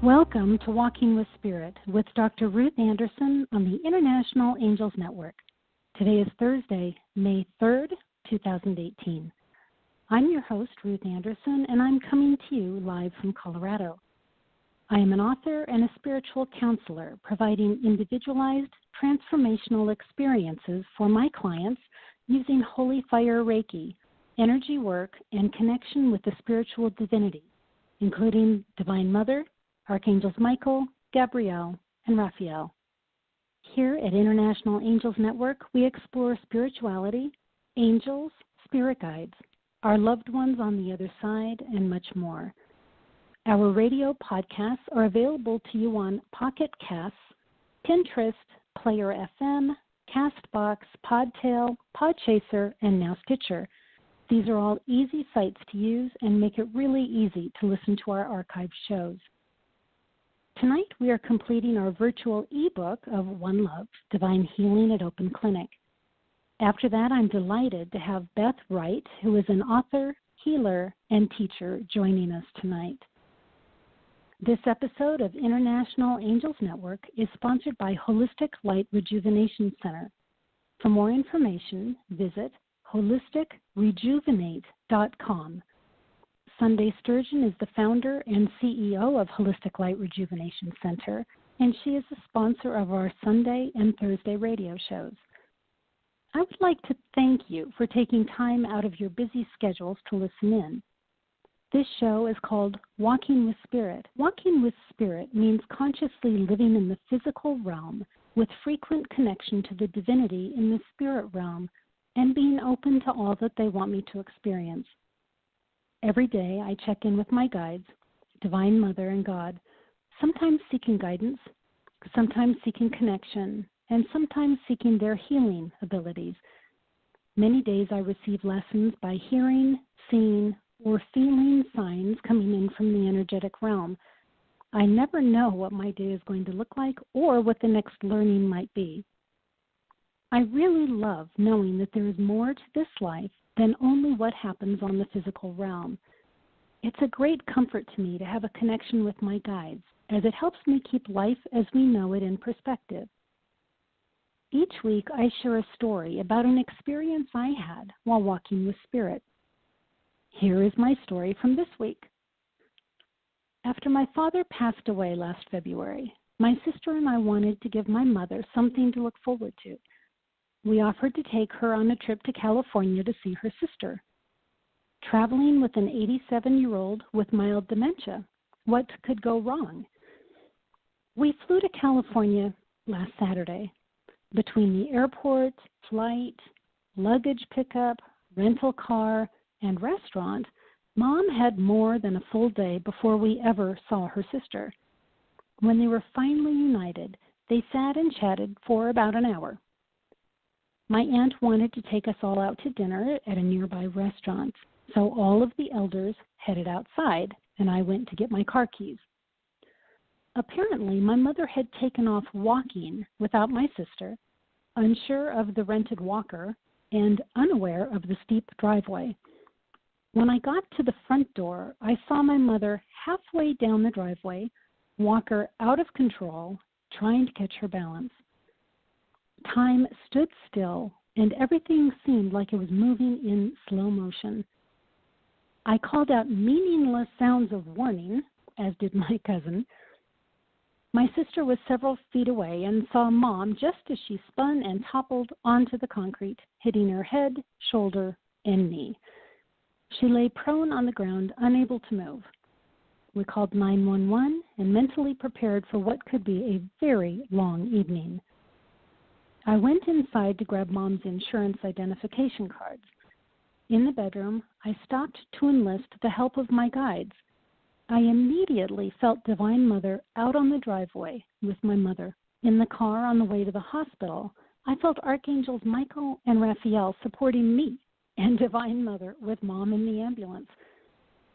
Welcome to Walking with Spirit with Dr. Ruth Anderson on the International Angels Network. Today is Thursday, May 3rd, 2018. I'm your host, Ruth Anderson, and I'm coming to you live from Colorado. I am an author and a spiritual counselor providing individualized, transformational experiences for my clients using Holy Fire Reiki, energy work, and connection with the spiritual divinity, including Divine Mother, Archangels Michael, Gabriel, and Raphael. Here at International Angels Network, we explore spirituality, angels, spirit guides, our loved ones on the other side, and much more. Our radio podcasts are available to you on Pocket Casts, Pinterest, Player FM, Castbox, Podtail, Podchaser, and now Stitcher. These are all easy sites to use and make it really easy to listen to our archived shows. Tonight, we are completing our virtual ebook of One Love, Divine Healing at Open Clinic. After that, I'm delighted to have Beth Wright, who is an author, healer, and teacher, joining us tonight. This episode of International Angels Network is sponsored by Holistic Light Rejuvenation Center. For more information, visit holisticrejuvenate.com. Sunday Sturgeon is the founder and CEO of Holistic Light Rejuvenation Center, and she is the sponsor of our Sunday and Thursday radio shows. I would like to thank you for taking time out of your busy schedules to listen in. This show is called Walking with Spirit. Walking with Spirit means consciously living in the physical realm with frequent connection to the divinity in the spirit realm and being open to all that they want me to experience. Every day I check in with my guides, Divine Mother and God, sometimes seeking guidance, sometimes seeking connection, and sometimes seeking their healing abilities. Many days I receive lessons by hearing, seeing, or feeling signs coming in from the energetic realm. I never know what my day is going to look like or what the next learning might be. I really love knowing that there is more to this life than only what happens on the physical realm. It's a great comfort to me to have a connection with my guides, as it helps me keep life as we know it in perspective. Each week I share a story about an experience I had while walking with Spirit. Here is my story from this week. After my father passed away last February, my sister and I wanted to give my mother something to look forward to. We offered to take her on a trip to California to see her sister. Traveling with an 87-year-old with mild dementia, what could go wrong? We flew to California last Saturday. Between the airport, flight, luggage pickup, rental car, and restaurant, Mom had more than a full day before we ever saw her sister. When they were finally united, they sat and chatted for about an hour. My aunt wanted to take us all out to dinner at a nearby restaurant, so all of the elders headed outside, and I went to get my car keys. Apparently, my mother had taken off walking without my sister, unsure of the rented walker, and unaware of the steep driveway. When I got to the front door, I saw my mother halfway down the driveway, walker out of control, trying to catch her balance. Time stood still, and everything seemed like it was moving in slow motion. I called out meaningless sounds of warning, as did my cousin. My sister was several feet away and saw Mom just as she spun and toppled onto the concrete, hitting her head, shoulder, and knee. She lay prone on the ground, unable to move. We called 911 and mentally prepared for what could be a very long evening. I went inside to grab Mom's insurance identification cards. In the bedroom, I stopped to enlist the help of my guides. I immediately felt Divine Mother out on the driveway with my mother. In the car on the way to the hospital, I felt Archangels Michael and Raphael supporting me and Divine Mother with Mom in the ambulance.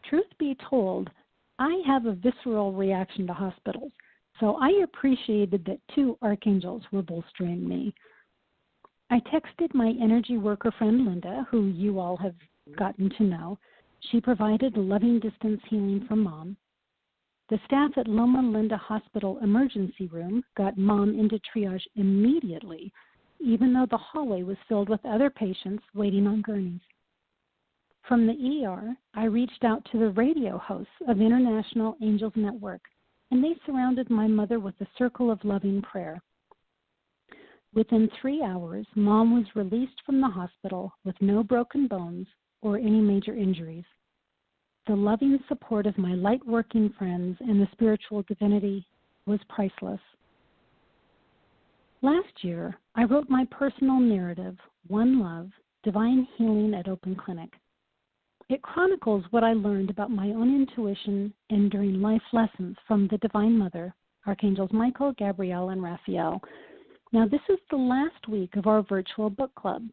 Truth be told, I have a visceral reaction to hospitals, so I appreciated that two archangels were bolstering me. I texted my energy worker friend Linda, who you all have gotten to know. She provided a loving distance healing from Mom. The staff at Loma Linda Hospital emergency room got Mom into triage immediately, even though the hallway was filled with other patients waiting on gurneys. From the ER, I reached out to the radio hosts of International Angels Network, and they surrounded my mother with a circle of loving prayer. Within 3 hours, Mom was released from the hospital with no broken bones or any major injuries. The loving support of my light-working friends and the Spiritual Divinity was priceless. Last year, I wrote my personal narrative, One Love, Divine Healing at Open Clinic. It chronicles what I learned about my own intuition and during life lessons from the Divine Mother, Archangels Michael, Gabrielle, and Raphael. Now, this is the last week of our virtual book club.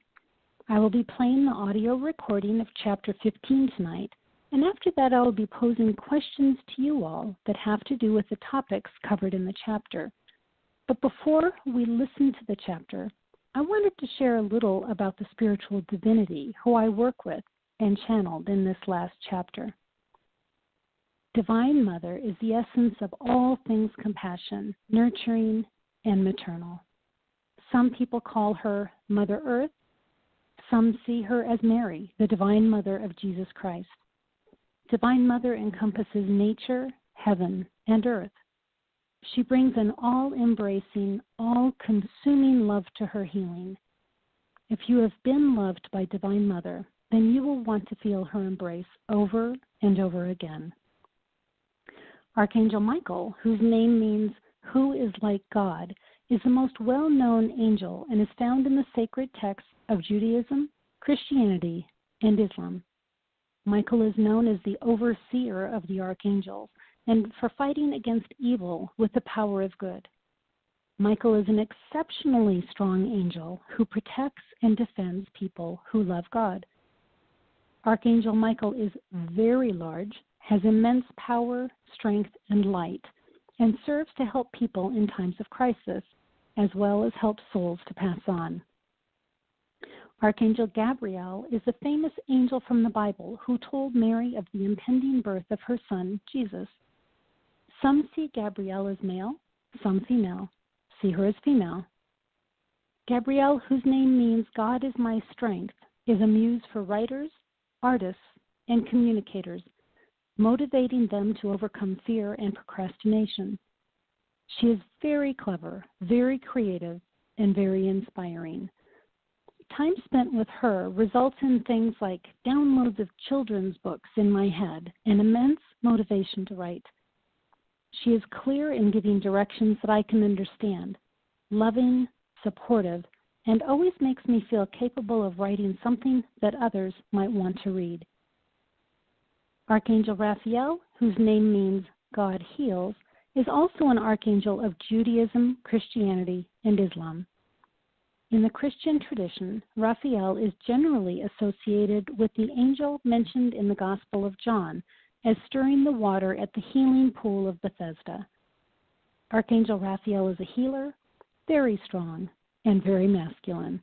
I will be playing the audio recording of Chapter 15 tonight, and after that I will be posing questions to you all that have to do with the topics covered in the chapter. But before we listen to the chapter, I wanted to share a little about the Spiritual Divinity who I work with and channeled in this last chapter. Divine Mother is the essence of all things compassion, nurturing, and maternal. Some people call her Mother Earth. Some see her as Mary, the Divine Mother of Jesus Christ. Divine Mother encompasses nature, heaven, and earth. She brings an all-embracing, all-consuming love to her healing. If you have been loved by Divine Mother, then you will want to feel her embrace over and over again. Archangel Michael, whose name means who is like God, is the most well-known angel and is found in the sacred texts of Judaism, Christianity, and Islam. Michael is known as the overseer of the archangels and for fighting against evil with the power of good. Michael is an exceptionally strong angel who protects and defends people who love God. Archangel Michael is very large, has immense power, strength, and light, and serves to help people in times of crisis, as well as help souls to pass on. Archangel Gabriel is a famous angel from the Bible who told Mary of the impending birth of her son, Jesus. Some see Gabriel as male, some female. See her as female. Gabriel, whose name means God is my strength, is a muse for writers, artists, and communicators, motivating them to overcome fear and procrastination. She is very clever, very creative, and very inspiring. Time spent with her results in things like downloads of children's books in my head and immense motivation to write. She is clear in giving directions that I can understand, loving, supportive, and always makes me feel capable of writing something that others might want to read. Archangel Raphael, whose name means God heals, is also an archangel of Judaism, Christianity, and Islam. In the Christian tradition, Raphael is generally associated with the angel mentioned in the Gospel of John as stirring the water at the healing pool of Bethesda. Archangel Raphael is a healer, very strong, and very masculine.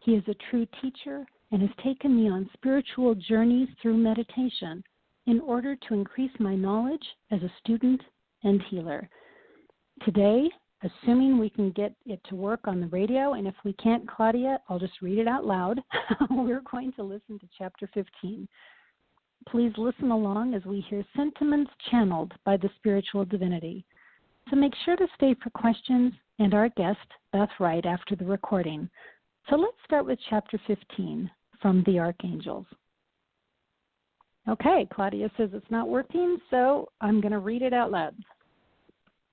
He is a true teacher and has taken me on spiritual journeys through meditation in order to increase my knowledge as a student and healer. Today, assuming we can get it to work on the radio, and if we can't, Claudia, I'll just read it out loud. We're going to listen to Chapter 15. Please listen along as we hear sentiments channeled by the Spiritual Divinity. So make sure to stay for questions and our guest, Beth Wright, after the recording. So let's start with Chapter 15 from the Archangels. Okay, Claudia says it's not working, so I'm going to read it out loud.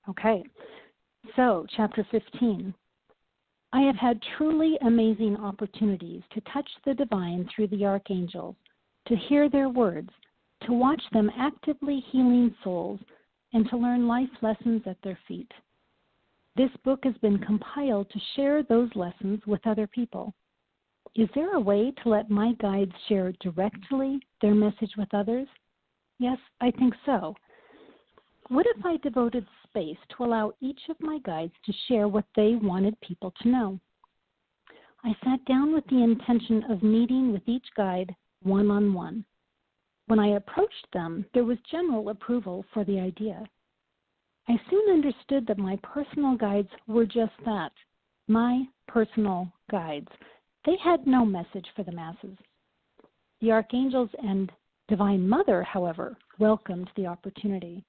Okay, so Chapter 15. I have had truly amazing opportunities to touch the divine through the archangels, to hear their words, to watch them actively healing souls, and to learn life lessons at their feet. This book has been compiled to share those lessons with other people. Is there a way to let my guides share directly their message with others? Yes, I think so. What if I devoted space to allow each of my guides to share what they wanted people to know? I sat down with the intention of meeting with each guide one-on-one. When I approached them, there was general approval for the idea. I soon understood that my personal guides were just that, my personal guides. They had no message for the masses. The archangels and Divine Mother, however, welcomed the opportunity.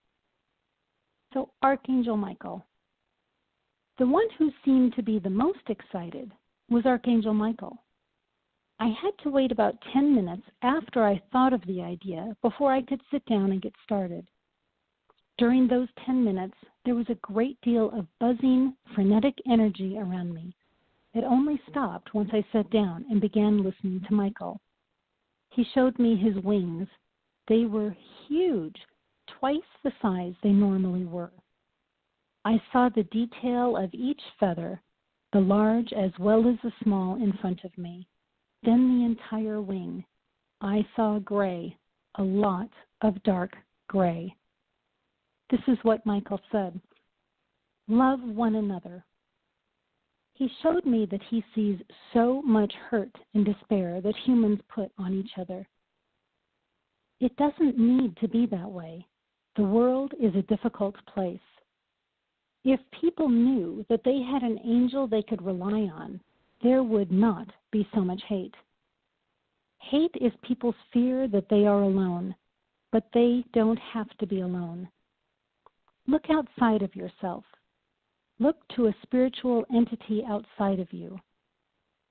So Archangel Michael. The one who seemed to be the most excited was Archangel Michael. I had to wait about 10 minutes after I thought of the idea before I could sit down and get started. During those 10 minutes, there was a great deal of buzzing, frenetic energy around me. It only stopped once I sat down and began listening to Michael. He showed me his wings. They were huge, twice the size they normally were. I saw the detail of each feather, the large as well as the small in front of me, then the entire wing. I saw gray, a lot of dark gray. This is what Michael said: love one another. He showed me that he sees so much hurt and despair that humans put on each other. It doesn't need to be that way. The world is a difficult place. If people knew that they had an angel they could rely on, there would not be so much hate. Hate is people's fear that they are alone, but they don't have to be alone. Look outside of yourself. Look to a spiritual entity outside of you.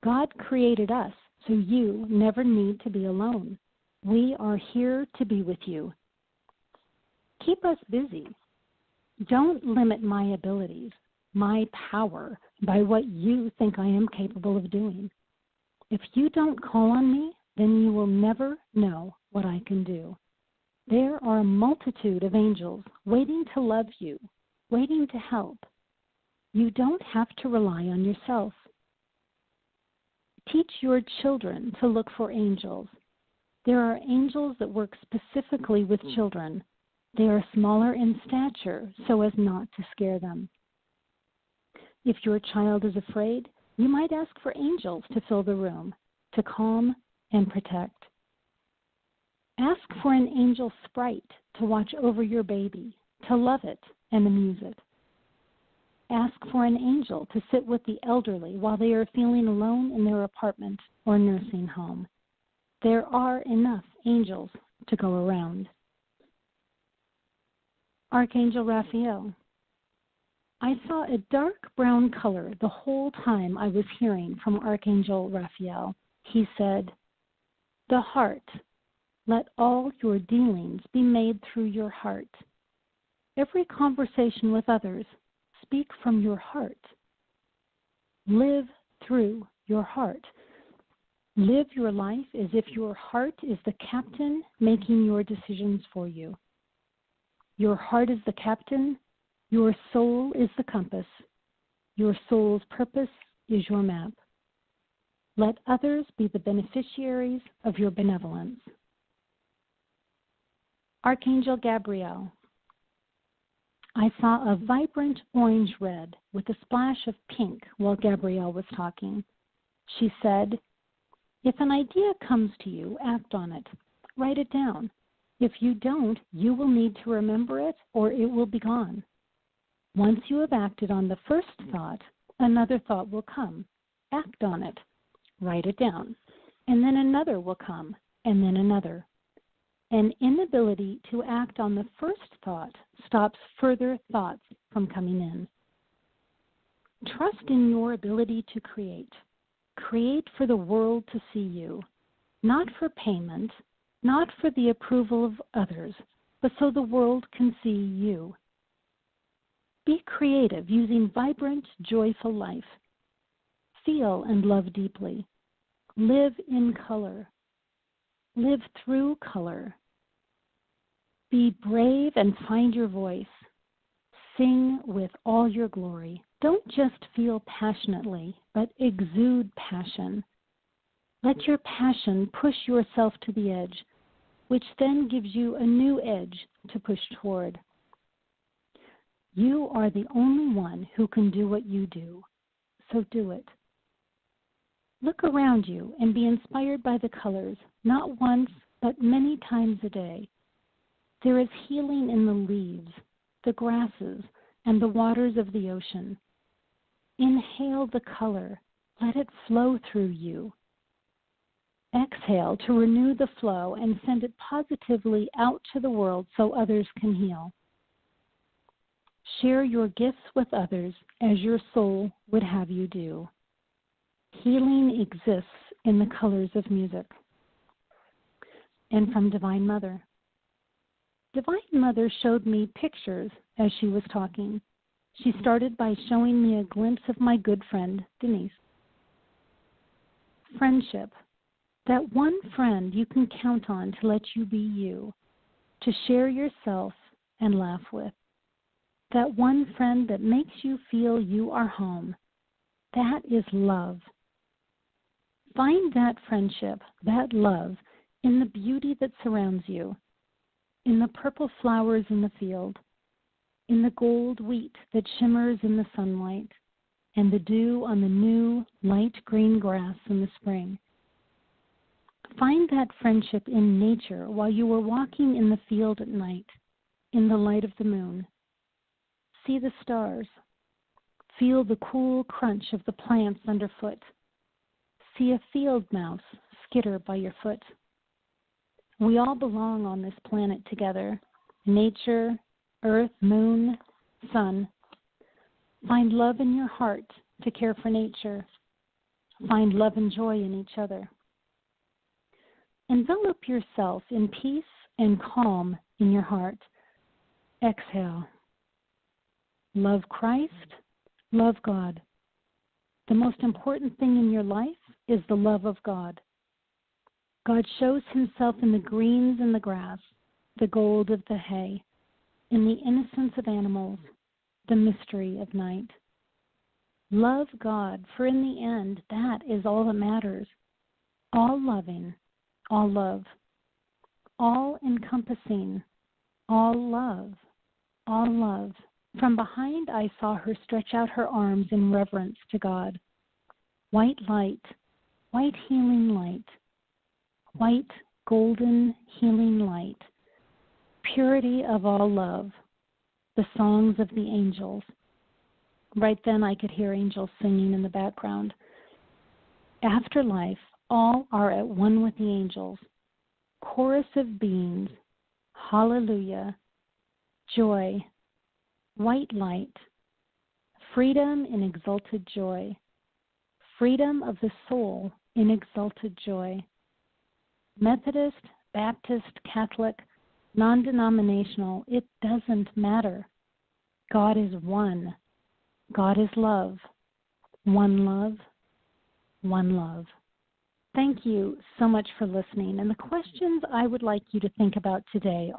God created us, so you never need to be alone. We are here to be with you. Keep us busy. Don't limit my abilities, my power, by what you think I am capable of doing. If you don't call on me, then you will never know what I can do. There are a multitude of angels waiting to love you, waiting to help. You don't have to rely on yourself. Teach your children to look for angels. There are angels that work specifically with children. They are smaller in stature so as not to scare them. If your child is afraid, you might ask for angels to fill the room, to calm and protect. Ask for an angel sprite to watch over your baby, to love it and amuse it. Ask for an angel to sit with the elderly while they are feeling alone in their apartment or nursing home. There are enough angels to go around. Archangel Raphael. I saw a dark brown color the whole time I was hearing from Archangel Raphael. He said, "The heart. Let all your dealings be made through your heart. Every conversation with others, speak from your heart. Live through your heart. Live your life as if your heart is the captain making your decisions for you. Your heart is the captain. Your soul is the compass. Your soul's purpose is your map. Let others be the beneficiaries of your benevolence." Archangel Gabriel. I saw a vibrant orange-red with a splash of pink while Gabrielle was talking. She said, "If an idea comes to you, act on it. Write it down. If you don't, you will need to remember it or it will be gone. Once you have acted on the first thought, another thought will come. Act on it. Write it down. And then another will come, and then another. An inability to act on the first thought stops further thoughts from coming in. Trust in your ability to create. Create for the world to see you, not for payment, not for the approval of others, but so the world can see you. Be creative using vibrant, joyful life. Feel and love deeply. Live in color. Live through color. Be brave and find your voice. Sing with all your glory. Don't just feel passionately, but exude passion. Let your passion push yourself to the edge, which then gives you a new edge to push toward. You are the only one who can do what you do, so do it. Look around you and be inspired by the colors, not once, but many times a day. There is healing in the leaves. the grasses, and the waters of the ocean. Inhale the color. Let it flow through you. Exhale to renew the flow and send it positively out to the world so others can heal. Share your gifts with others as your soul would have you do. Healing exists in the colors of music. And from Divine Mother. Divine Mother showed me pictures as she was talking. She started by showing me a glimpse of my good friend, Denise. Friendship. That one friend you can count on to let you be you, to share yourself and laugh with. That one friend that makes you feel you are home. That is love. Find that friendship, that love, in the beauty that surrounds you, in the purple flowers in the field, in the gold wheat that shimmers in the sunlight, and the dew on the new light green grass in the spring. Find that friendship in nature while you are walking in the field at night, in the light of the moon. See the stars. Feel the cool crunch of the plants underfoot. See a field mouse skitter by your foot. We all belong on this planet together. Nature, earth, moon, sun. Find love in your heart to care for nature. Find love and joy in each other. Envelop yourself in peace and calm in your heart. Exhale. Love Christ, love God. The most important thing in your life is the love of God. God shows himself in the greens in the grass, the gold of the hay, in the innocence of animals, the mystery of night. Love God, for in the end, that is all that matters. All loving, all love, all encompassing, all love, all love. From behind, I saw her stretch out her arms in reverence to God. White light, white healing light, white golden healing light, purity of all love, the songs of the angels. Right then I could hear angels singing in the background. Afterlife, all are at one with the angels. Chorus of beings, hallelujah, joy, white light, freedom in exalted joy, freedom of the soul in exalted joy. Methodist, Baptist, Catholic, non-denominational, it doesn't matter. God is one. God is love. One love, one love. Thank you so much for listening. And the questions I would like you to think about today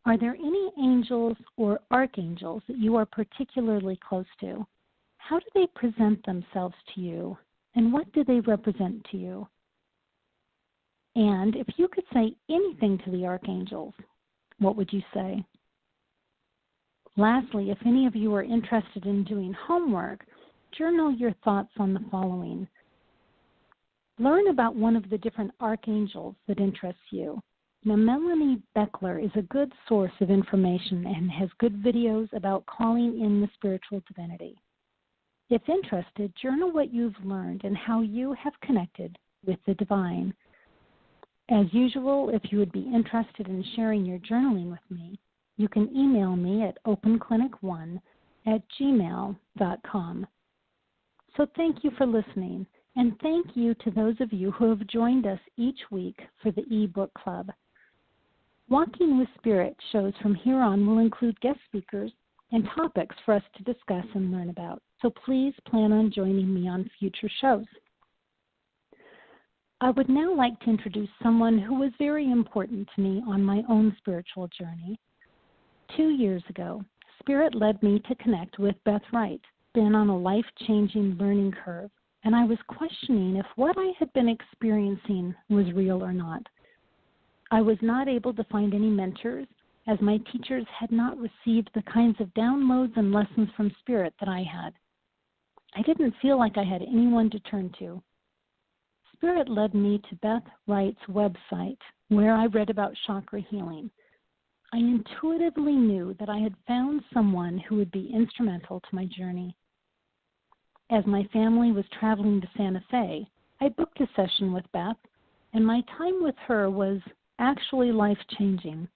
are there any angels or archangels that you are particularly close to? How do they present themselves to you? And what do they represent to you? And if you could say anything to the archangels, what would you say? Lastly, if any of you are interested in doing homework, journal your thoughts on the following. Learn about one of the different archangels that interests you. Now, Melanie Beckler is a good source of information and has good videos about calling in the spiritual divinity. If interested, journal what you've learned and how you have connected with the divine. As usual, if you would be interested in sharing your journaling with me, you can email me at openclinic1@gmail.com. So thank you for listening, and thank you to those of you who have joined us each week for the e-book club. Walking with Spirit shows from here on will include guest speakers and topics for us to discuss and learn about. So please plan on joining me on future shows. I would now like to introduce someone who was very important to me on my own spiritual journey. 2 years ago, Spirit led me to connect with Beth Wright, been on a life-changing learning curve, and I was questioning if what I had been experiencing was real or not. I was not able to find any mentors, as my teachers had not received the kinds of downloads and lessons from Spirit that I had. I didn't feel like I had anyone to turn to. Spirit led me to Beth Wright's website, where I read about chakra healing. I intuitively knew that I had found someone who would be instrumental to my journey. As my family was traveling to Santa Fe, I booked a session with Beth, and my time with her was actually life-changing.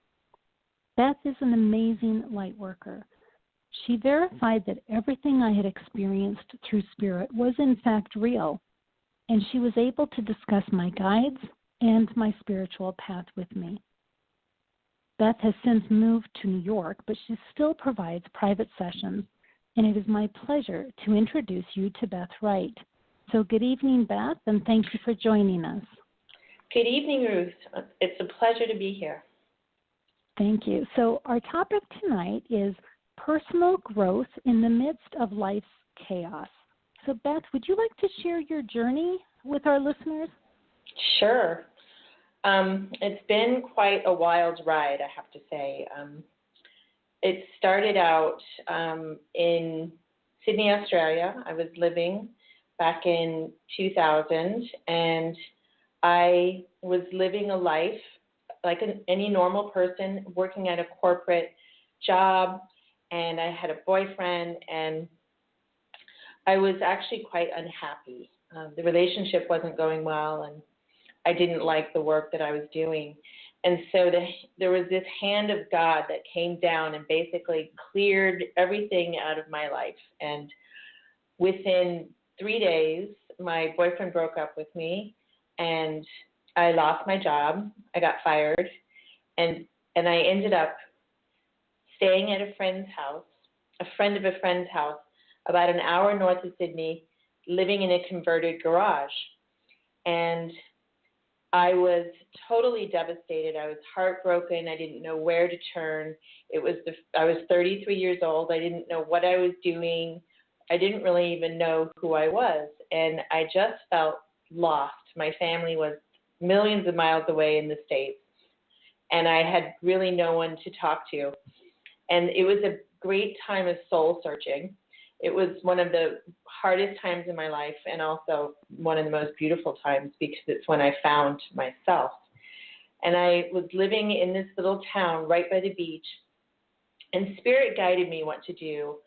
Beth is an amazing light worker. She verified that everything I had experienced through spirit was in fact real, and she was able to discuss my guides and my spiritual path with me. Beth has since moved to New York, but she still provides private sessions, and it is my pleasure to introduce you to Beth Wright. So good evening, Beth, and thank you for joining us. Good evening, Ruth. It's a pleasure to be here. Thank you. So our topic tonight is personal growth in the midst of life's chaos. So Beth, would you like to share your journey with our listeners? Sure. It's been quite a wild ride, I have to say. It started out in Sydney, Australia. I was living back in 2000, and I was living a life like any normal person, working at a corporate job, and I had a boyfriend, and I was actually quite unhappy. The relationship wasn't going well, and I didn't like the work that I was doing. And so there was this hand of God that came down and basically cleared everything out of my life. And within 3 days, my boyfriend broke up with me, and I lost my job. I got fired, and I ended up staying at a friend of a friend's house, about an hour north of Sydney, living in a converted garage. And I was totally devastated. I was heartbroken. I didn't know where to turn. I was 33 years old. I didn't know what I was doing. I didn't really even know who I was. And I just felt lost. My family was millions of miles away in the States, and I had really no one to talk to. And it was a great time of soul searching. It was one of the hardest times in my life, and also one of the most beautiful times, because it's when I found myself. And I was living in this little town right by the beach, and Spirit guided me what to do.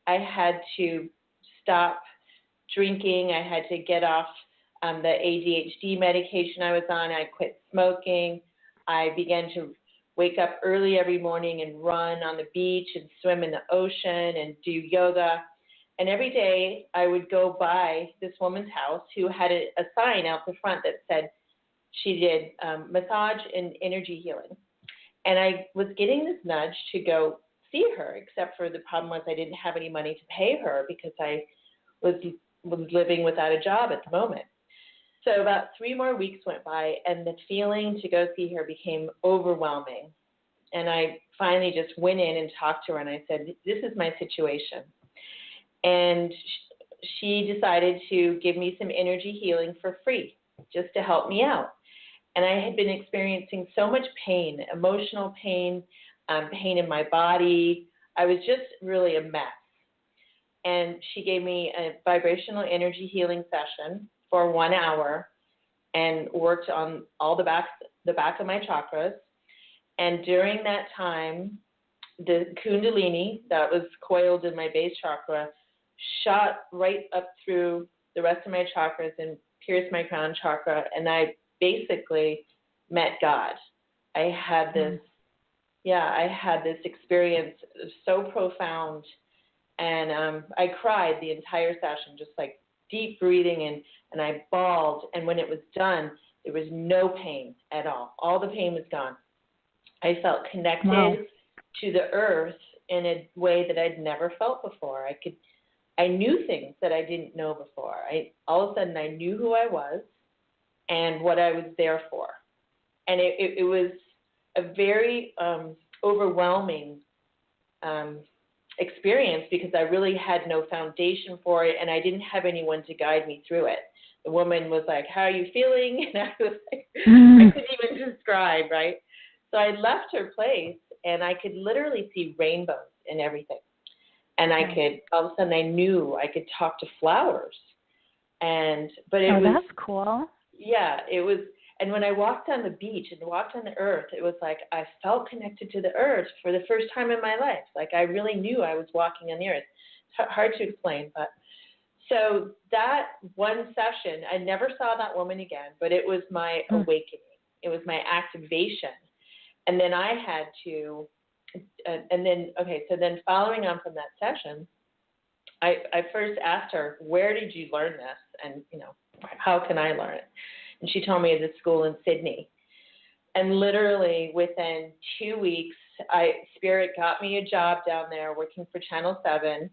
I had to stop drinking. I had to get off the ADHD medication I was on. I quit smoking. I began to wake up early every morning and run on the beach and swim in the ocean and do yoga. And every day I would go by this woman's house who had a sign out the front that said she did massage and energy healing. And I was getting this nudge to go see her, except for the problem was I didn't have any money to pay her because I was living without a job at the moment. So about 3 more weeks went by, and the feeling to go see her became overwhelming. And I finally just went in and talked to her, and I said, this is my situation. And she decided to give me some energy healing for free, just to help me out. And I had been experiencing so much pain, emotional pain, pain in my body. I was just really a mess. And she gave me a vibrational energy healing session for 1 hour and worked on all the back of my chakras. And during that time, the Kundalini that was coiled in my base chakra shot right up through the rest of my chakras and pierced my crown chakra, and I basically met God. I had this experience so profound, and I cried the entire session, just like deep breathing, and I bawled. And when it was done, there was no pain at all. All the pain was gone. I felt connected to the earth in a way that I'd never felt before. I knew things that I didn't know before. All of a sudden I knew who I was and what I was there for. And it was a very overwhelming experience, because I really had no foundation for it, and I didn't have anyone to guide me through it. The woman was like, how are you feeling? And I was like, I couldn't even describe, right? So I left her place, and I could literally see rainbows and everything. And I could, all of a sudden I knew I could talk to flowers. But it was, that's cool. Yeah, it was, And when I walked on the beach and walked on the earth, it was like I felt connected to the earth for the first time in my life. Like I really knew I was walking on the earth. It's hard to explain, but so that one session, I never saw that woman again, but it was my awakening. It was my activation. And then I had to, so then following on from that session, I first asked her, where did you learn this? And, how can I learn it? And she told me at the school in Sydney. And literally within 2 weeks, Spirit got me a job down there working for Channel 7.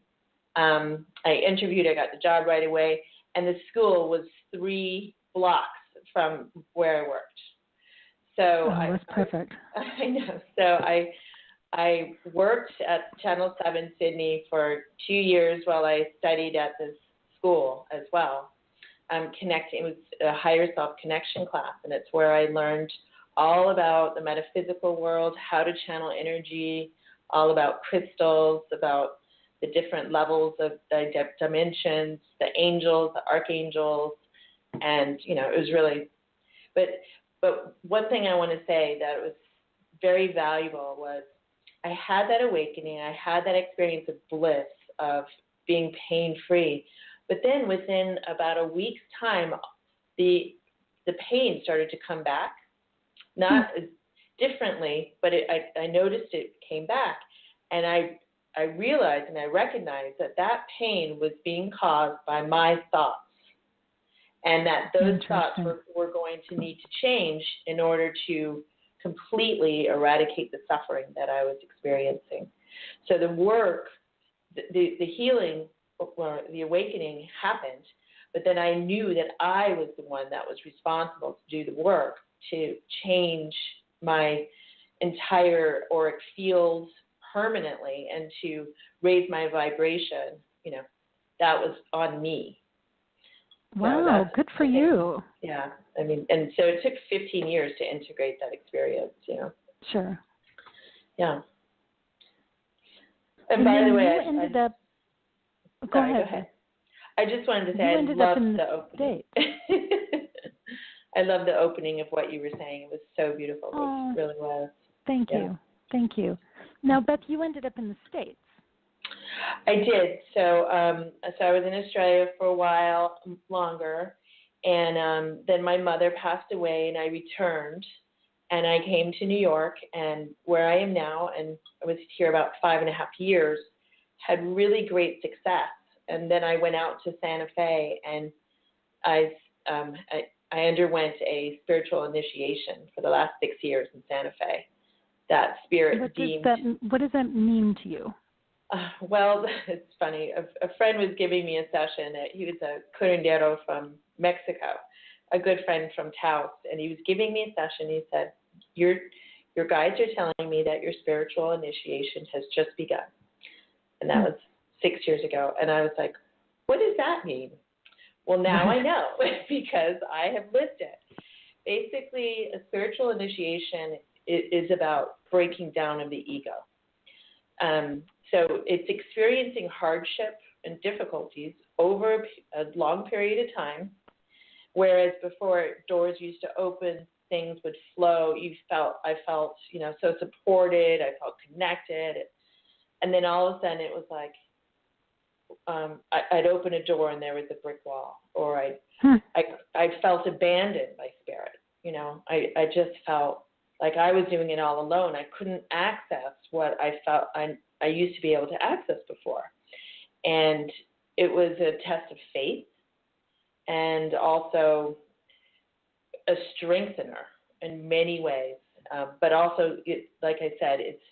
I interviewed, I got the job right away, and the school was 3 blocks from where I worked. So that's perfect. I know. So I worked at Channel 7 Sydney for 2 years while I studied at this school as well. It was a higher self connection class, and it's where I learned all about the metaphysical world, how to channel energy, all about crystals, about the different levels of the dimensions, the angels, the archangels, and it was really. But one thing I want to say that was very valuable was I had that awakening, I had that experience of bliss, of being pain-free. But then within about a week's time, the pain started to come back, not as differently, but I noticed it came back. And I realized and I recognized that pain was being caused by my thoughts, and that those thoughts were going to need to change in order to completely eradicate the suffering that I was experiencing. So the work, the healing, or the awakening happened, but then I knew that I was the one that was responsible to do the work to change my entire auric field permanently and to raise my vibration. That was on me. Wow, good for you. Yeah, I mean, and so it took 15 years to integrate that experience, Sure. Yeah. And by the way, Go ahead. I just wanted to say I loved the opening. I love the opening of what you were saying. It was so beautiful. It really was. Thank you. Now, Beth, you ended up in the States. I did. So I was in Australia for a while longer, and then my mother passed away, and I returned, and I came to New York, and where I am now, and I was here about 5.5 years, had really great success. And then I went out to Santa Fe, and I underwent a spiritual initiation for the last 6 years in Santa Fe. That Spirit deemed. What does that mean to you? Well, it's funny. A friend was giving me a session. He was a curandero from Mexico, a good friend from Taos, and he was giving me a session. He said, your guides are telling me that your spiritual initiation has just begun. And that was 6 years ago. And I was like, what does that mean? Well, now I know because I have lived it. Basically, a spiritual initiation is about breaking down of the ego. So it's experiencing hardship and difficulties over a long period of time, whereas before doors used to open, things would flow. I felt, so supported. I felt connected. And then all of a sudden it was like, I'd open a door and there was a brick wall, or I felt abandoned by Spirit. I just felt like I was doing it all alone. I couldn't access what I felt I used to be able to access before. And it was a test of faith and also a strengthener in many ways. But also, like I said, it's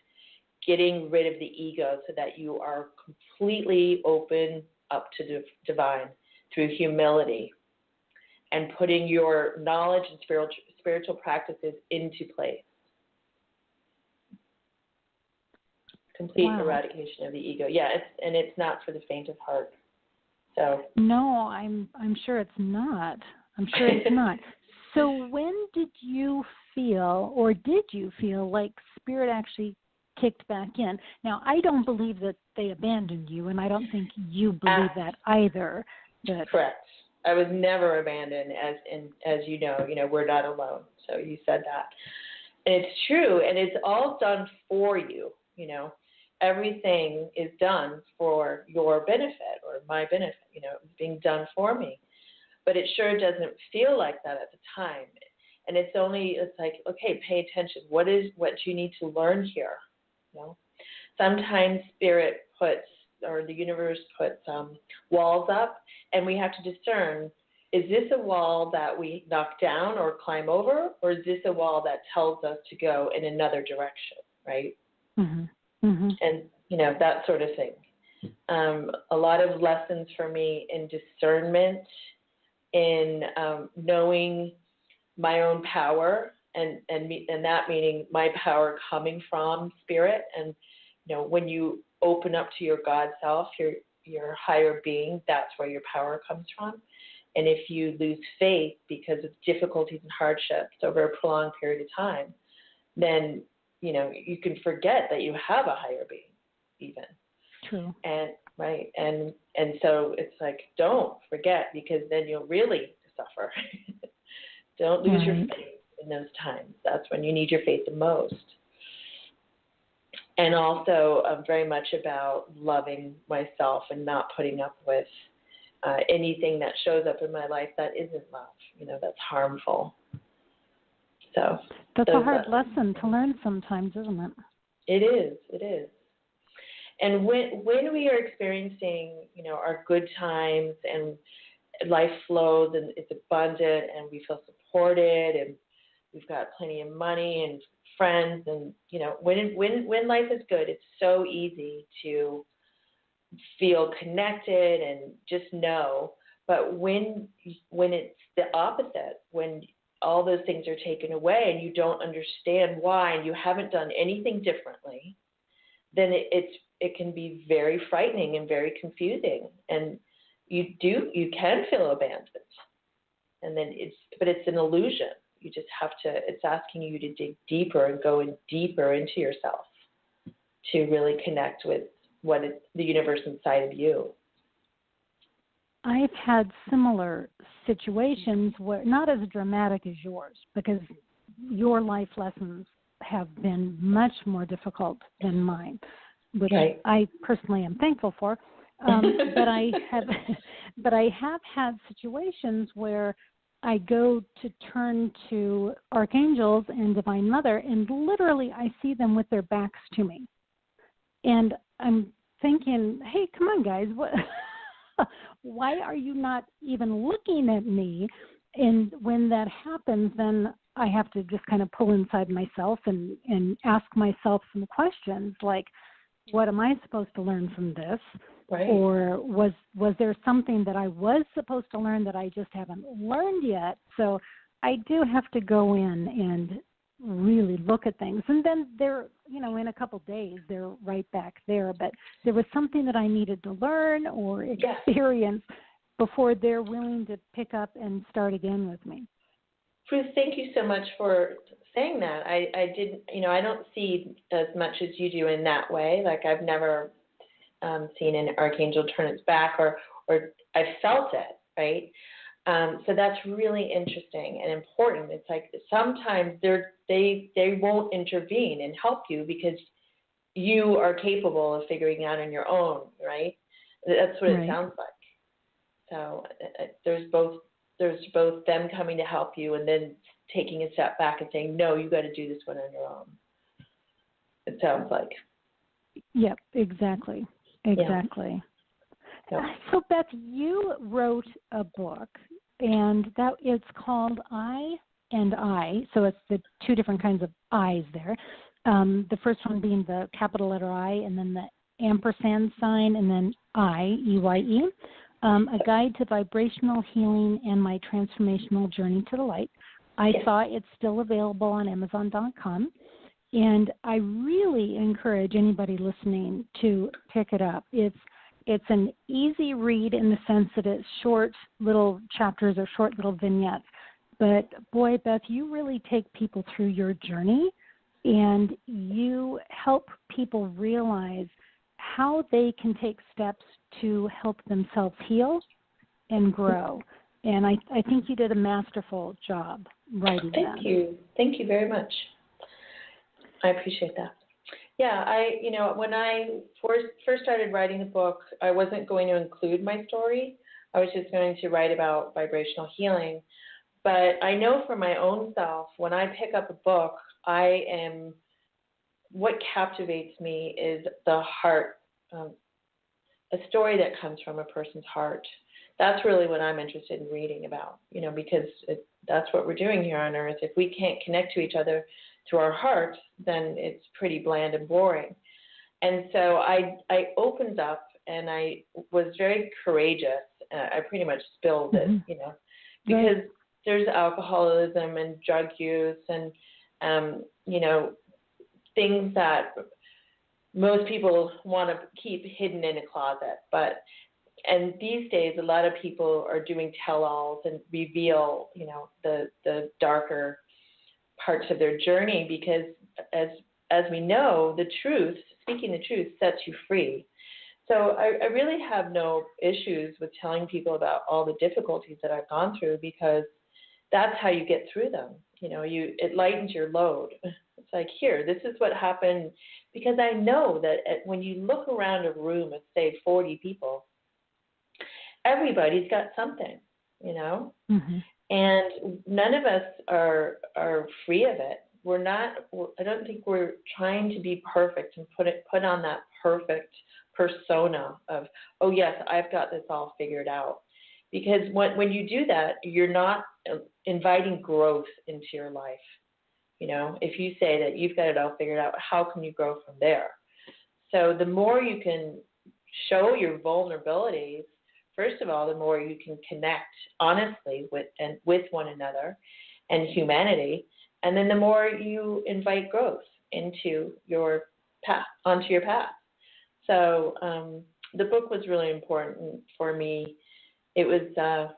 getting rid of the ego so that you are completely open up to the divine through humility and putting your knowledge and spiritual practices into place. Complete eradication of the ego. Yeah, it's not for the faint of heart. So no, I'm sure it's not. So when did you feel, or did you feel like Spirit actually kicked back in? Now, I don't believe that they abandoned you, and I don't think you believe that either. Correct. I was never abandoned, as you know, we're not alone. So you said that. And it's true, and it's all done for you, Everything is done for your benefit or my benefit, it's being done for me. But it sure doesn't feel like that at the time. And it's like, okay, pay attention. What do you need to learn here? Sometimes Spirit or the universe puts walls up, and we have to discern, is this a wall that we knock down or climb over, or is this a wall that tells us to go in another direction, right? Mm-hmm. Mm-hmm. And, that sort of thing. A lot of lessons for me in discernment, in knowing my own power, and that meaning my power coming from Spirit. And, when you open up to your God self, your higher being, that's where your power comes from. And if you lose faith because of difficulties and hardships over a prolonged period of time, then, you can forget that you have a higher being even. True. And right. And so it's like, don't forget, because then you'll really suffer. Don't lose your faith in those times. That's when you need your faith the most. And also very much about loving myself and not putting up with anything that shows up in my life that isn't love, that's harmful. So that's a hard lesson to learn sometimes, isn't it? It is. And when we are experiencing, our good times and life flows and it's abundant and we feel supported and we've got plenty of money and friends and, when life is good, it's so easy to feel connected and just know. But when it's the opposite, when all those things are taken away and you don't understand why and you haven't done anything differently, then it can be very frightening and very confusing. And you can feel abandoned. And then it's an illusion. You just have to, it's asking you to dig deeper and go in deeper into yourself to really connect with what is the universe inside of you. I've had similar situations where, not as dramatic as yours, because your life lessons have been much more difficult than mine, which I personally am thankful for. But I have had situations where I go to turn to archangels and Divine Mother, and literally I see them with their backs to me. And I'm thinking, hey, come on, guys, what? Why are you not even looking at me? And when that happens, then I have to just kind of pull inside myself and ask myself some questions like, what am I supposed to learn from this? Right. Or was there something that I was supposed to learn that I just haven't learned yet? So I do have to go in and really look at things. And then they're, in a couple of days, they're right back there. But there was something that I needed to learn or experience before they're willing to pick up and start again with me. Ruth, thank you so much for saying that. I didn't, I don't see as much as you do in that way. Like I've never seen an archangel turn its back or I've felt it, right? So that's really interesting and important. It's like sometimes they won't intervene and help you because you are capable of figuring out on your own, right? That's what it sounds like. So there's both them coming to help you and then taking a step back and saying, no, you got to do this one on your own. It sounds like. Yep, exactly. Exactly. Yeah. So, Beth, you wrote a book, and that it's called I and I. So it's the two different kinds of I's there. The first one being the capital letter I, and then the ampersand sign, and then I, E-Y-E. A guide to vibrational healing and my transformational journey to the light. I saw it's still available on Amazon.com. And I really encourage anybody listening to pick it up. It's an easy read in the sense that it's short little chapters or short little vignettes. But boy, Beth, you really take people through your journey and you help people realize how they can take steps to help themselves heal and grow. And I think you did a masterful job writing that. Thank you. Thank you very much. I appreciate that. Yeah, when I first started writing the book, I wasn't going to include my story. I was just going to write about vibrational healing. But I know for my own self, when I pick up a book, what captivates me is the heart, a story that comes from a person's heart. That's really what I'm interested in reading about, because that's what we're doing here on Earth. If we can't connect to each other through our hearts, then it's pretty bland and boring. And so I opened up, and I was very courageous. I pretty much spilled it, because there's alcoholism and drug use and, things that most people want to keep hidden in a closet. And these days, a lot of people are doing tell-alls and reveal, the darker parts of their journey, because as we know, speaking the truth sets you free. So I really have no issues with telling people about all the difficulties that I've gone through, because that's how you get through them. It lightens your load. It's like, here, this is what happened, because I know that when you look around a room of, say, 40 people, everybody's got something, Mm-hmm. and none of us are free of it. I don't think we're trying to be perfect and put on that perfect persona of, oh yes, I've got this all figured out. Because when you do that, you're not inviting growth into your life. If you say that you've got it all figured out, how can you grow from there? So the more you can show your vulnerabilities, first of all, the more you can connect honestly with one another and humanity, and then the more you invite growth into your path, onto your path. So the book was really important for me. It was a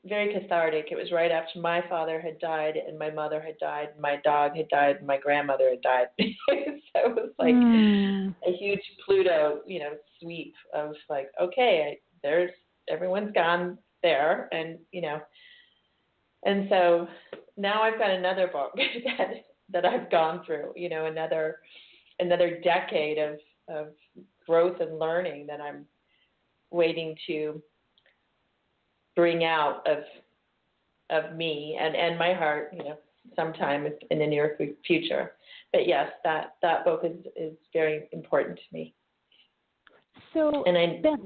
very cathartic. It was right after my father had died, and my mother had died, and my dog had died, and my grandmother had died. So it was like a huge Pluto, sweep of like, okay, everyone's gone there, and and so now I've got another book that I've gone through, another decade of growth and learning that I'm waiting to bring out of me and my heart, sometime in the near future. But yes, that book is very important to me. So, Beth,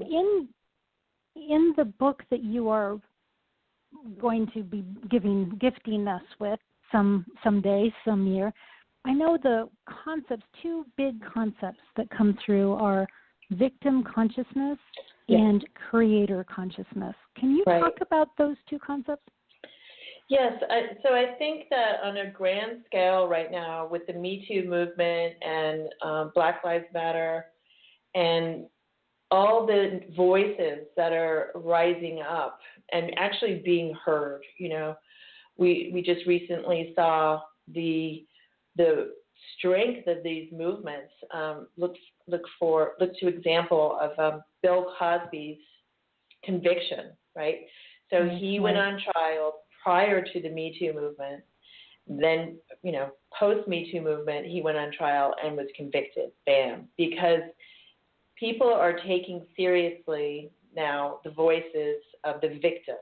in the book that you are going to be gifting us with someday, some year, I know the concepts, two big concepts that come through are victim consciousness and creator consciousness. Can you talk about those two concepts? Yes. So I think that on a grand scale right now, with the Me Too movement and Black Lives Matter and all the voices that are rising up and actually being heard, we just recently saw the strength of these movements. Look to example of Bill Cosby's conviction, right? So he went on trial prior to the Me Too movement. Then, post Me Too movement, he went on trial and was convicted. Bam. Because people are taking seriously now the voices of the victims.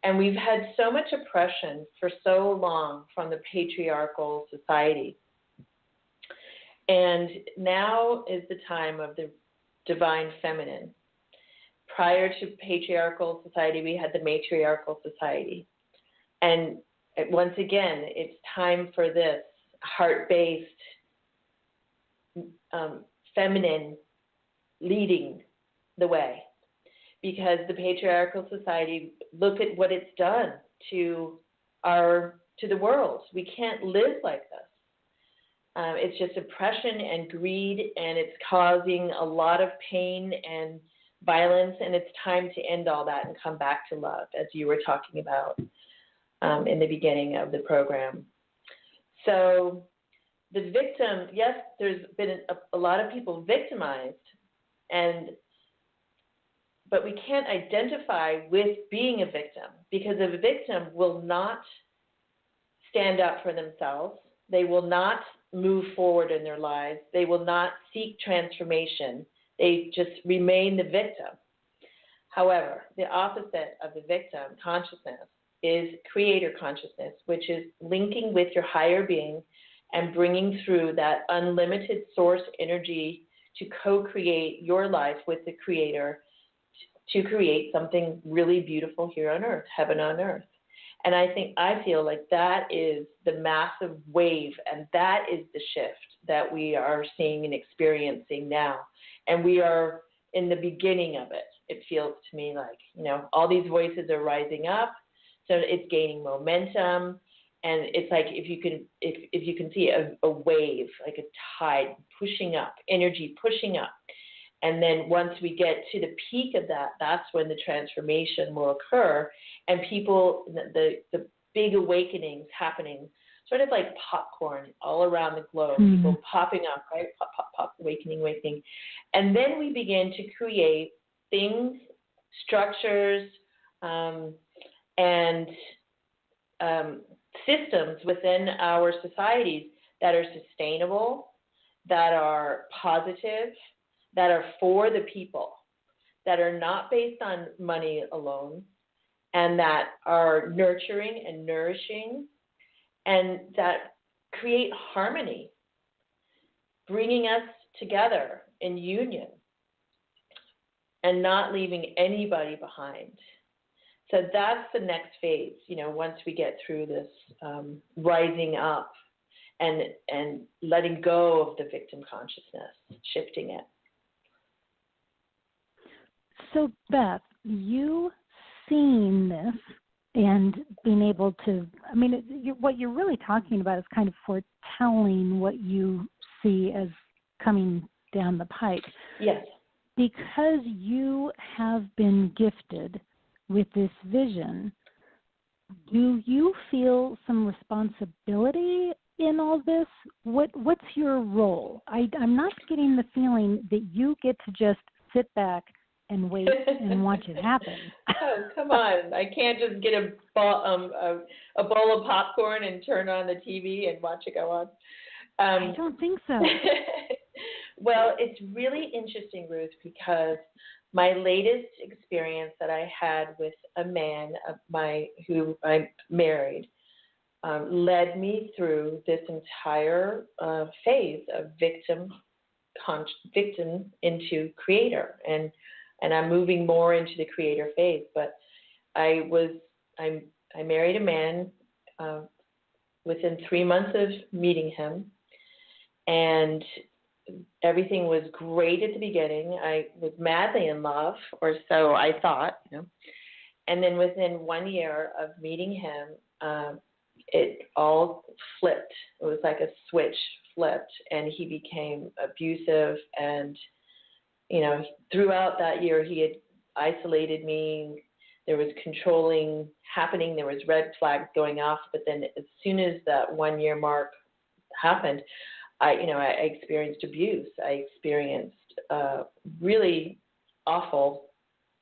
And we've had so much oppression for so long from the patriarchal society. And now is the time of the divine feminine. Prior to patriarchal society, we had the matriarchal society. And once again, it's time for this heart-based, feminine leading the way. Because the patriarchal society, look at what it's done to the world. We can't live like this. It's just oppression and greed, and it's causing a lot of pain and violence, and it's time to end all that and come back to love, as you were talking about in the beginning of the program. So the victim, yes, there's been a lot of people victimized, and but we can't identify with being a victim, because a victim will not stand up for themselves. They will not move forward in their lives. They will not seek transformation. They just remain the victim. However, the opposite of the victim consciousness is creator consciousness, which is linking with your higher being and bringing through that unlimited source energy to co-create your life with the creator, to create something really beautiful here on earth, heaven on earth. And I feel like that is the massive wave, and that is the shift that we are seeing and experiencing now. And we are in the beginning of it. It feels to me like, all these voices are rising up, so it's gaining momentum. And it's like if you can see a wave, like a tide pushing up, energy pushing up. And then once we get to the peak of that, that's when the transformation will occur. And people, the big awakenings happening, sort of like popcorn all around the globe, people popping up, right? Pop, pop, pop, awakening. And then we begin to create things, structures, and systems within our societies that are sustainable, that are positive, that are for the people, that are not based on money alone, and that are nurturing and nourishing, and that create harmony, bringing us together in union and not leaving anybody behind. So that's the next phase, once we get through this rising up and letting go of the victim consciousness, shifting it. So, Beth, you seeing this and being able to, what you're really talking about is kind of foretelling what you see as coming down the pike. Yes. Because you have been gifted with this vision, do you feel some responsibility in all this? What's your role? I'm not getting the feeling that you get to just sit back and wait and watch it happen. Oh, come on. I can't just get a bowl of popcorn and turn on the TV and watch it go on. I don't think so. Well, it's really interesting, Ruth, because my latest experience that I had with a man who I married led me through this entire phase of victim into creator, and I'm moving more into the creator phase. But I married a man within 3 months of meeting him, and everything was great at the beginning. I was madly in love, or so I thought, And then within 1 year of meeting him, it all flipped. It was like a switch flipped, and he became abusive. And, throughout that year, he had isolated me. There was controlling happening. There was red flags going off. But then as soon as that 1 year mark happened, I experienced abuse. I experienced really awful.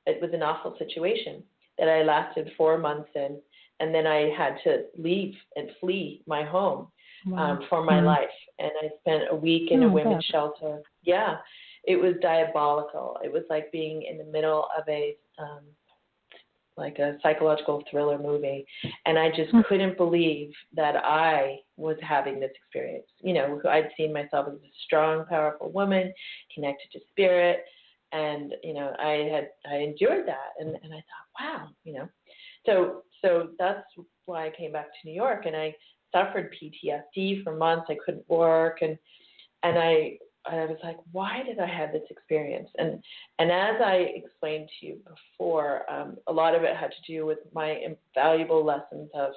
It was an awful situation that I lasted 4 months in, and then I had to leave and flee my home for my life. And I spent a week in a women's shelter. Yeah, it was diabolical. It was like being in the middle of a psychological thriller movie. And I just couldn't believe that I was having this experience. I'd seen myself as a strong, powerful woman, connected to spirit. And, I endured that. And I thought, wow, So that's why I came back to New York, and I suffered PTSD for months. I couldn't work. And I was like, why did I have this experience? And as I explained to you before, a lot of it had to do with my invaluable lessons of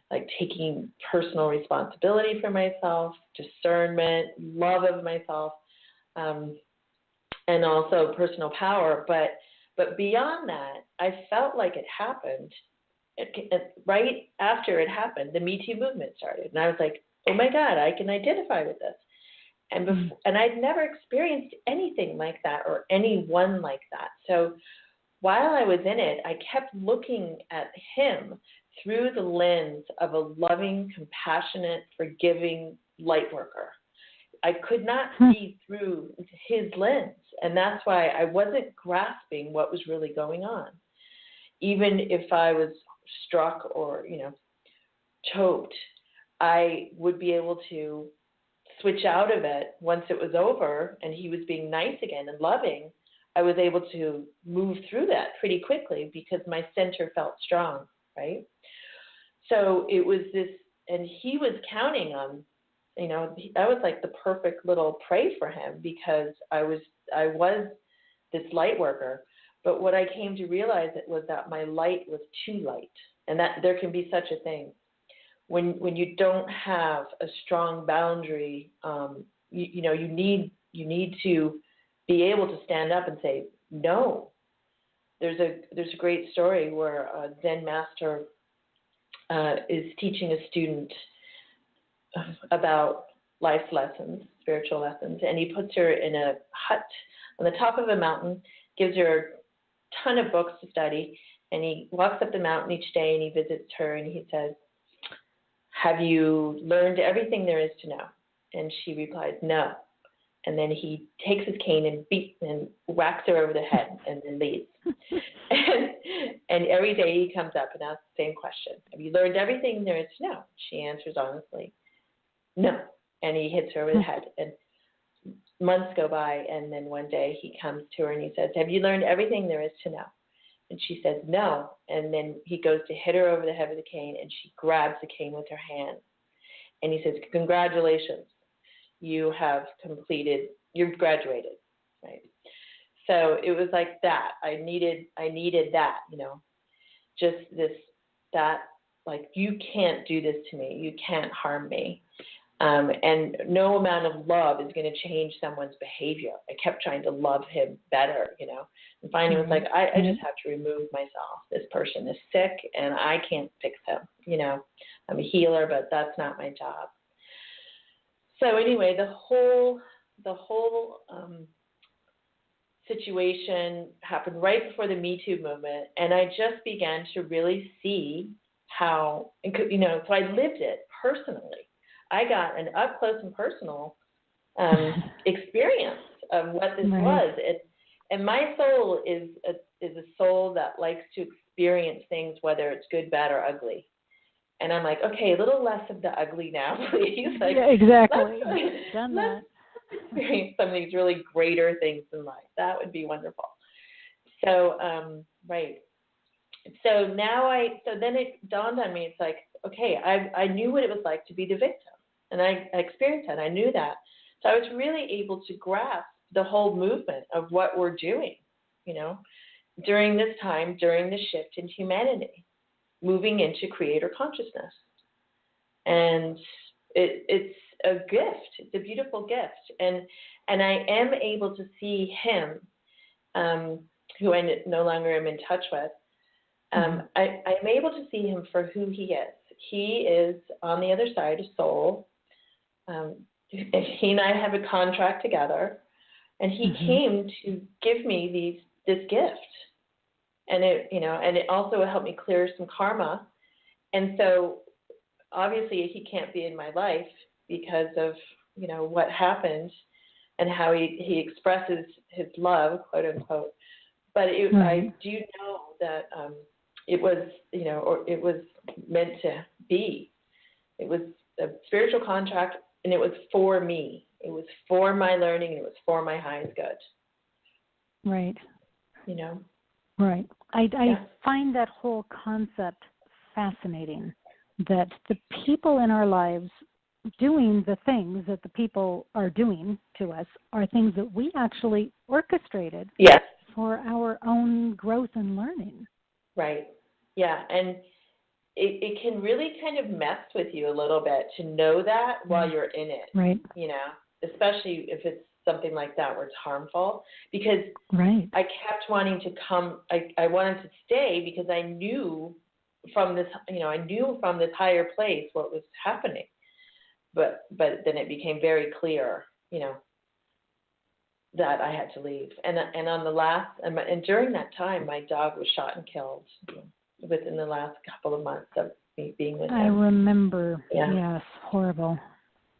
like taking personal responsibility for myself, discernment, love of myself, and also personal power. But beyond that, I felt like it happened. Right after it happened, the Me Too movement started. And I was like, oh my God, I can identify with this. And I'd never experienced anything like that or anyone like that. So while I was in it, I kept looking at him through the lens of a loving, compassionate, forgiving light worker. I could not see through his lens, and that's why I wasn't grasping what was really going on. Even if I was struck or, choked, I would be able to switch out of it once it was over and he was being nice again and loving. I was able to move through that pretty quickly because my center felt strong, right? So it was this, and he was counting on, I was like the perfect little prey for him because I was this light worker. But what I came to realize was that my light was too light, and that there can be such a thing. When you don't have a strong boundary, you need to be able to stand up and say no. There's a great story where a Zen master is teaching a student about life's lessons, spiritual lessons, and he puts her in a hut on the top of a mountain, gives her a ton of books to study, and he walks up the mountain each day and he visits her and he says, "Have you learned everything there is to know?" And she replies, "No." And then he takes his cane and whacks her over the head and then leaves. and every day he comes up and asks the same question. "Have you learned everything there is to know?" She answers honestly, "No." And he hits her over the head. And months go by, and then one day he comes to her and he says, "Have you learned everything there is to know?" And she says, "No." And then he goes to hit her over the head with the cane, and she grabs the cane with her hand. And he says, "Congratulations. You've graduated," right? So it was like that. I needed that, just that, like, you can't do this to me. You can't harm me. And no amount of love is going to change someone's behavior. I kept trying to love him better, and finally it was like, I just have to remove myself. This person is sick and I can't fix him. I'm a healer, but that's not my job. So anyway, the whole situation happened right before the Me Too movement, and I just began to really see how, so I lived it personally. I got an up close and personal experience of what this was, and my soul is a soul that likes to experience things, whether it's good, bad, or ugly. And I'm like, okay, a little less of the ugly now, please. Like, yeah, exactly. Let's experience some of these really greater things in life. That would be wonderful. So, right. So then it dawned on me. It's like, okay, I knew what it was like to be the victim, and I experienced that. I knew that. So I was really able to grasp the whole movement of what we're doing, during this time, during the shift in humanity, moving into creator consciousness. And it's a gift. It's a beautiful gift. And I am able to see him, who I no longer am in touch with. I'm able to see him for who he is. He is on the other side, a soul. He and I have a contract together, and he came to give me this gift. And it also helped me clear some karma. And so obviously he can't be in my life because of, what happened and how he expresses his love, quote unquote. But I do know that it was, or it was meant to be. It was a spiritual contract, and it was for me. It was for my learning, and it was for my highest good. Right. Right. I find that whole concept fascinating, that the people in our lives doing the things that the people are doing to us are things that we actually orchestrated for our own growth and learning. Right. Yeah. And it can really kind of mess with you a little bit to know that while you're in it. Right. Especially if it's something like that where it's harmful, because I kept wanting to come, I wanted to stay because I knew from this, from this higher place what was happening. But then it became very clear, that I had to leave. And on the last, and during that time, my dog was shot and killed within the last couple of months of me being with him. I remember. Yeah. Yes, horrible.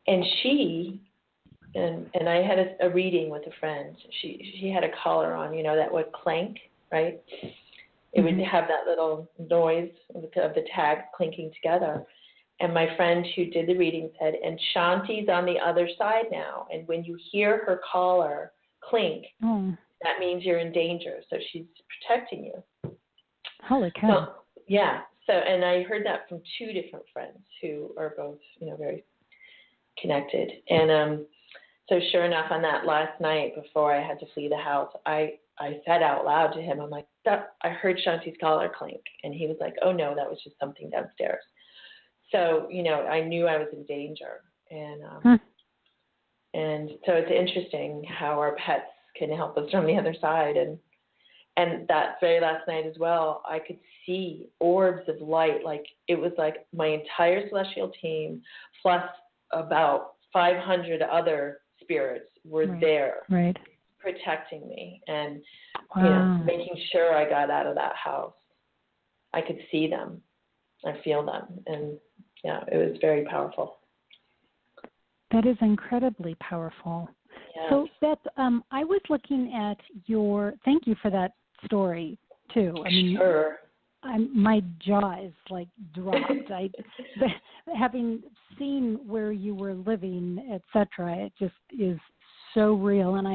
And and I had a reading with a friend. She had a collar on, that would clank, right? It would have that little noise of the tags clinking together. And my friend who did the reading said, and Shanti's on the other side now. And when you hear her collar clink, that means you're in danger. So she's protecting you. Holy cow. So, yeah. So, and I heard that from two different friends who are both, very connected. And so sure enough, on that last night before I had to flee the house, I said out loud to him, I'm like, I heard Shanti's collar clink. And he was like, oh, no, that was just something downstairs. So, I knew I was in danger. And so it's interesting how our pets can help us from the other side. And that very last night as well, I could see orbs of light. Like it was like my entire celestial team plus about 500 other spirits were there protecting me and making sure I got out of that house. I could see them. I feel them. And yeah, it was very powerful. That is incredibly powerful. Yeah. So, Beth, I was looking at thank you for that story, too. I mean, sure. My jaw is like dropped. Having seen where you were living, etc., it just is so real. And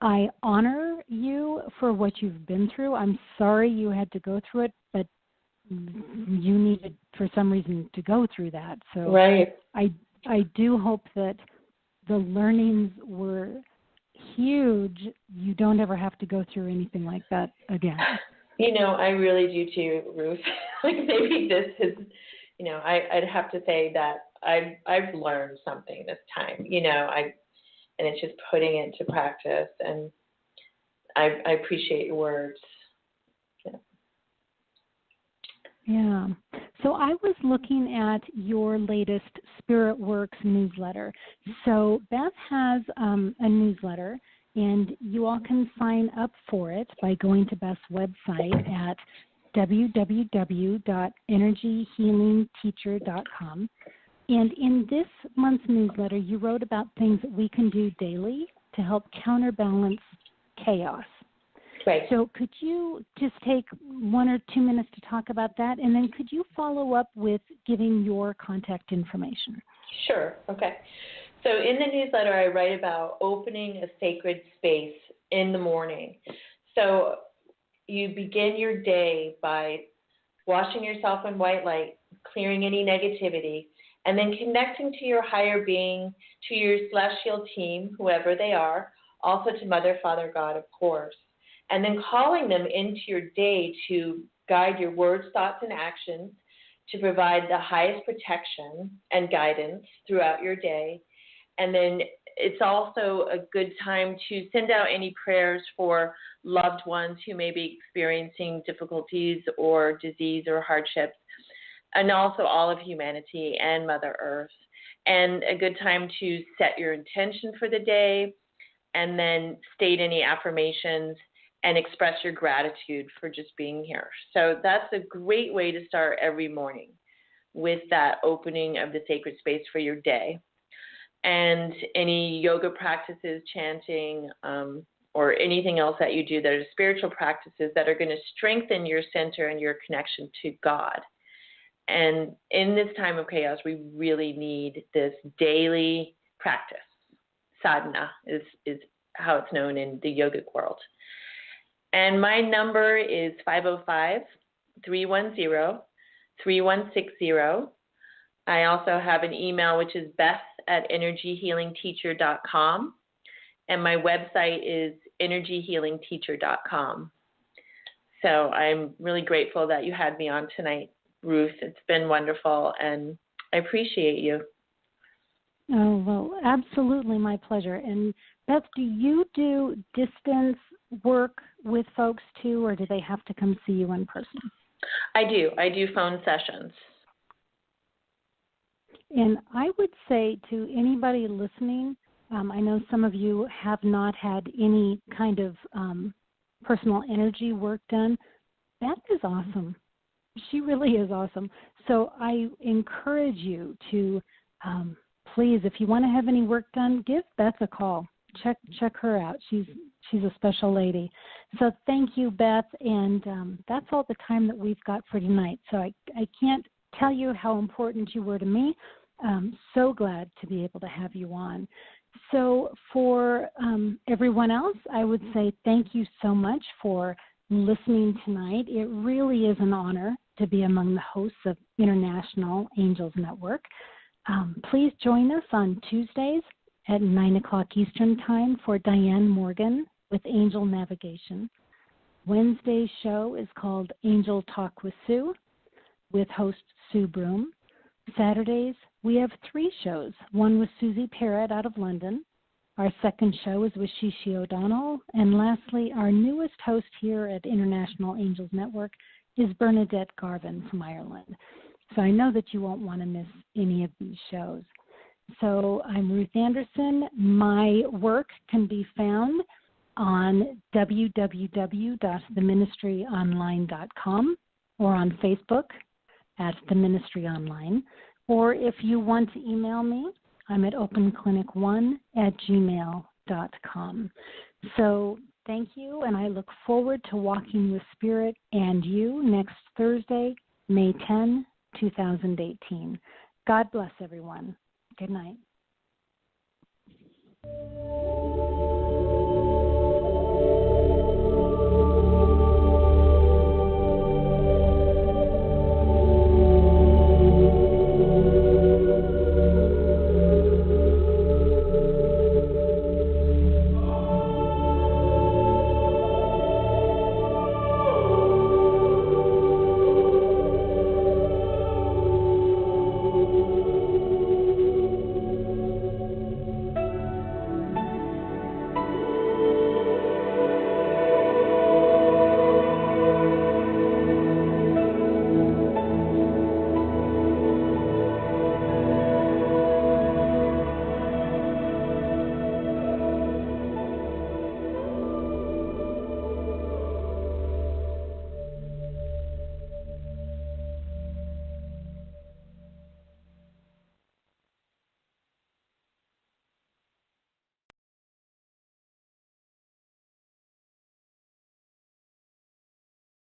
I honor you for what you've been through. I'm sorry you had to go through it, but you needed, for some reason, to go through that. So I do hope that the learnings were huge. You don't ever have to go through anything like that again. I really do too, Ruth. Like maybe this is, I'd have to say that I've learned something this time. And it's just putting it into practice. And I appreciate your words. Yeah. So I was looking at your latest Spirit Works newsletter. So Beth has a newsletter, and you all can sign up for it by going to Beth's website at www.energyhealingteacher.com. And in this month's newsletter, you wrote about things that we can do daily to help counterbalance chaos. Right. So could you just take 1 or 2 minutes to talk about that, and then could you follow up with giving your contact information? Sure. Okay. So in the newsletter, I write about opening a sacred space in the morning. So you begin your day by washing yourself in white light, clearing any negativity, and then connecting to your higher being, to your celestial team, whoever they are, also to Mother, Father, God, of course. And then calling them into your day to guide your words, thoughts, and actions to provide the highest protection and guidance throughout your day. And then it's also a good time to send out any prayers for loved ones who may be experiencing difficulties or disease or hardships, and also all of humanity and Mother Earth. And a good time to set your intention for the day and then state any affirmations and express your gratitude for just being here. So that's a great way to start every morning with that opening of the sacred space for your day. And any yoga practices, chanting, or anything else that you do that are spiritual practices that are going to strengthen your center and your connection to God. And in this time of chaos, we really need this daily practice. Sadhana is how it's known in the yogic world. And my number is 505-310-3160. I also have an email, which is beth@energyhealingteacher.com. And my website is energyhealingteacher.com. So I'm really grateful that you had me on tonight, Ruth. It's been wonderful, and I appreciate you. Oh, well, absolutely my pleasure. And Beth, do you do distance work with folks too, or do they have to come see you in person? I do phone sessions. And I would say to anybody listening, I know some of you have not had any kind of personal energy work done. Beth is awesome. She really is awesome. So I encourage you to please, if you want to have any work done, give Beth a call. Check her out. She's a special lady. So thank you, Beth, and that's all the time that we've got for tonight. So I can't tell you how important you were to me. So glad to be able to have you on. So for everyone else, I would say thank you so much for listening tonight. It really is an honor to be among the hosts of International Angels Network. Please join us on Tuesdays at 9 o'clock Eastern Time for Diane Morgan with Angel Navigation. Wednesday's show is called Angel Talk with Sue with host Sue Broom. Saturdays, we have 3 shows, one with Susie Parrott out of London. Our second show is with Shishi O'Donnell. And lastly, our newest host here at International Angels Network is Bernadette Garvin from Ireland. So I know that you won't want to miss any of these shows. So I'm Ruth Anderson. My work can be found on www.theministryonline.com or on Facebook at The Ministry Online. Or if you want to email me, I'm at openclinic1@gmail.com. So thank you, and I look forward to walking with Spirit and you next Thursday, May 10, 2018. God bless everyone. Good night.